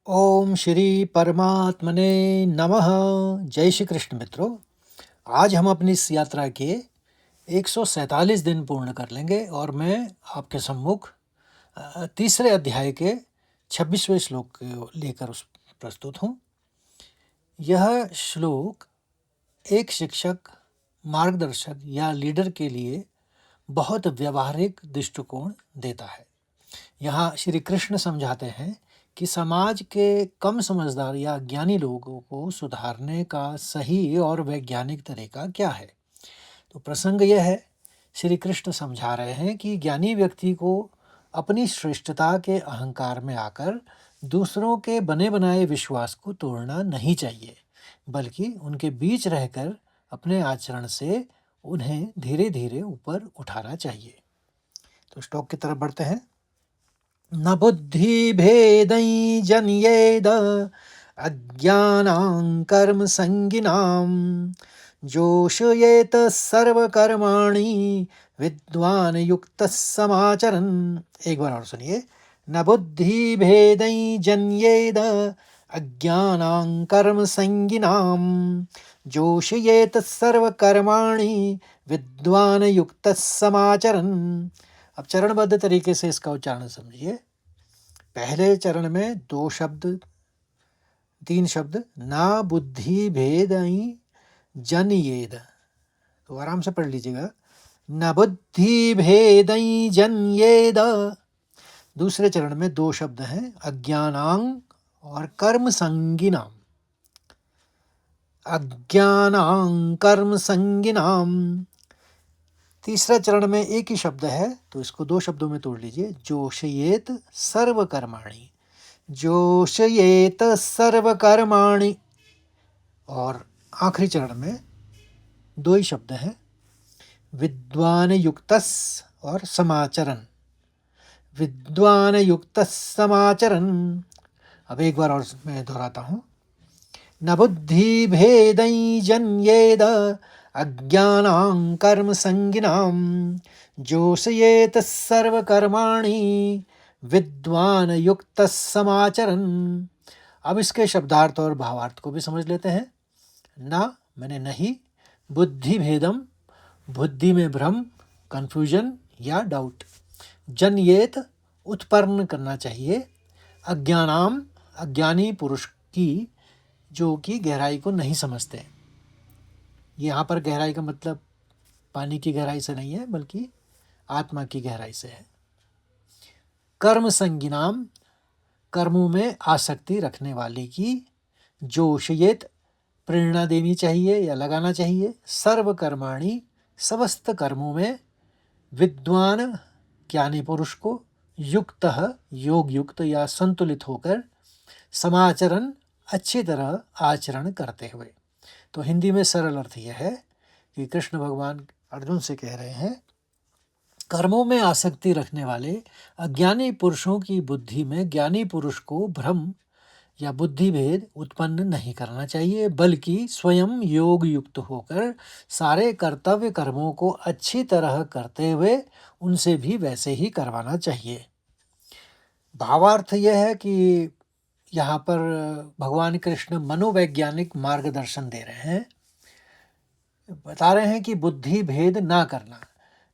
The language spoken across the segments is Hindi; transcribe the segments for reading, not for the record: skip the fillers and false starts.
ओम श्री परमात्मने नमः। जय श्री कृष्ण मित्रों। आज हम अपनी इस यात्रा के 147 दिन पूर्ण कर लेंगे और मैं आपके सम्मुख तीसरे अध्याय के 26वें श्लोक को लेकर प्रस्तुत हूँ। यह श्लोक एक शिक्षक, मार्गदर्शक या लीडर के लिए बहुत व्यवहारिक दृष्टिकोण देता है। यहाँ श्री कृष्ण समझाते हैं कि समाज के कम समझदार या अज्ञानी लोगों को सुधारने का सही और वैज्ञानिक तरीका क्या है। तो प्रसंग यह है, श्री कृष्ण समझा रहे हैं कि ज्ञानी व्यक्ति को अपनी श्रेष्ठता के अहंकार में आकर दूसरों के बने बनाए विश्वास को तोड़ना नहीं चाहिए, बल्कि उनके बीच रहकर अपने आचरण से उन्हें धीरे धीरे ऊपर उठाना चाहिए। तो श्लोक की तरफ बढ़ते हैं। न बुद्धिभेदै जन्येद अज्ञानां कर्मसङ्गिनां जोषयेत सर्वकर्माणि विद्वान् युक्तः समाचरन्। एक बार और सुनिए। न बुद्धिभेदै जन्येद अज्ञानां कर्मसङ्गिनां जोषयेत सर्वकर्माणि विद्वान् युक्तः समाचरन्। अब चरणबद्ध तरीके से इसका उच्चारण समझिए। पहले चरण में तीन शब्द ना बुद्धि भेदई जन्येद, तो आराम से पढ़ लीजिएगा। न बुद्धि भेदई जन्येद। दूसरे चरण में दो शब्द हैं, अज्ञानां और कर्म संगिनाम। अज्ञानां कर्म संगिनाम। तीसरा चरण में एक ही शब्द है, तो इसको दो शब्दों में तोड़ लीजिए, जोशयेत सर्वकर्माणि। जोशयेत सर्वकर्माणि। और आखिरी चरण में दो ही शब्द हैं, विद्वान युक्तस और समाचरन। विद्वान युक्तस समाचरन। अब एक बार और मैं दोहराता हूँ। न बुद्धि भेदै जन्येद अज्ञानां कर्म संगिनां जोषयेत सर्वकर्माणि विद्वान युक्तः समाचरन्। अब इसके शब्दार्थ और भावार्थ को भी समझ लेते हैं। ना मैंने नहीं, बुद्धि भेदम बुद्धि में भ्रम, कंफ्यूजन या डाउट। जन्येत उत्पन्न करना चाहिए। अज्ञानाम अज्ञानी पुरुष की, जो कि गहराई को नहीं समझते। यहाँ पर गहराई का मतलब पानी की गहराई से नहीं है, बल्कि आत्मा की गहराई से है। कर्म संगिनाम कर्मों में आसक्ति रखने वाले की, जोशयेत प्रेरणा देनी चाहिए या लगाना चाहिए। सर्व कर्माणि समस्त कर्मों में, विद्वान ज्ञानी पुरुष को, युक्त योग युक्त या संतुलित होकर, समाचरण अच्छी तरह आचरण करते हुए। तो हिंदी में सरल अर्थ यह है कि कृष्ण भगवान अर्जुन से कह रहे हैं, कर्मों में आसक्ति रखने वाले अज्ञानी पुरुषों की बुद्धि में ज्ञानी पुरुष को भ्रम या बुद्धि भेद उत्पन्न नहीं करना चाहिए, बल्कि स्वयं योग युक्त होकर सारे कर्तव्य कर्मों को अच्छी तरह करते हुए उनसे भी वैसे ही करवाना चाहिए। भावार्थ यह है कि यहाँ पर भगवान कृष्ण मनोवैज्ञानिक मार्गदर्शन दे रहे हैं। बता रहे हैं कि बुद्धि भेद ना करना।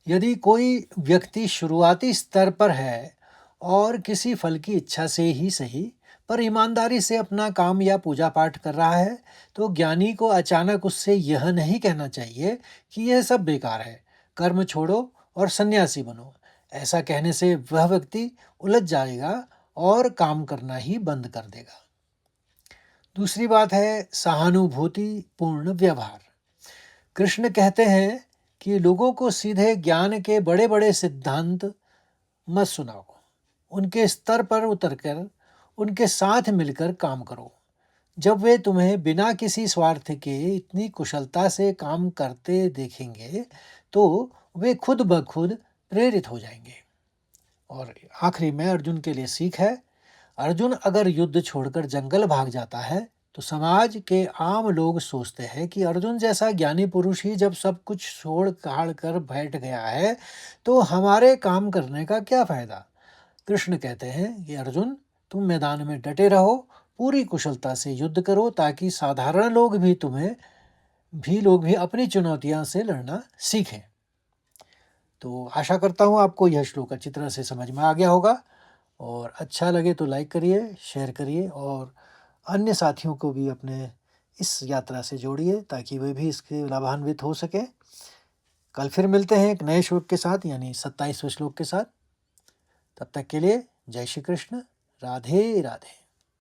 यदि कोई व्यक्ति शुरुआती स्तर पर है और किसी फल की इच्छा से ही सही, पर ईमानदारी से अपना काम या पूजा पाठ कर रहा है, तो ज्ञानी को अचानक उससे यह नहीं कहना चाहिए कि यह सब बेकार है, कर्म छोड़ो और सन्यासी बनो। ऐसा कहने से वह व्यक्ति उलझ जाएगा और काम करना ही बंद कर देगा। दूसरी बात है सहानुभूति पूर्ण व्यवहार। कृष्ण कहते हैं कि लोगों को सीधे ज्ञान के बड़े बड़े सिद्धांत मत सुनाओ। उनके स्तर पर उतरकर उनके साथ मिलकर काम करो। जब वे तुम्हें बिना किसी स्वार्थ के इतनी कुशलता से काम करते देखेंगे, तो वे खुद ब खुद प्रेरित हो जाएंगे। और आखिरी में अर्जुन के लिए सीख है, अर्जुन अगर युद्ध छोड़कर जंगल भाग जाता है, तो समाज के आम लोग सोचते हैं कि अर्जुन जैसा ज्ञानी पुरुष ही जब सब कुछ छोड़ काढ़ कर बैठ गया है, तो हमारे काम करने का क्या फायदा। कृष्ण कहते हैं कि अर्जुन, तुम मैदान में डटे रहो, पूरी कुशलता से युद्ध करो ताकि साधारण लोग भी अपनी चुनौतियां से लड़ना सीखें। तो आशा करता हूँ आपको यह श्लोक अच्छी तरह से समझ में आ गया होगा, और अच्छा लगे तो लाइक करिए, शेयर करिए और अन्य साथियों को भी अपने इस यात्रा से जोड़िए ताकि वे भी इसके लाभान्वित हो सके। कल फिर मिलते हैं एक नए श्लोक के साथ, यानी 27वें श्लोक के साथ। तब तक के लिए जय श्री कृष्ण, राधे राधे।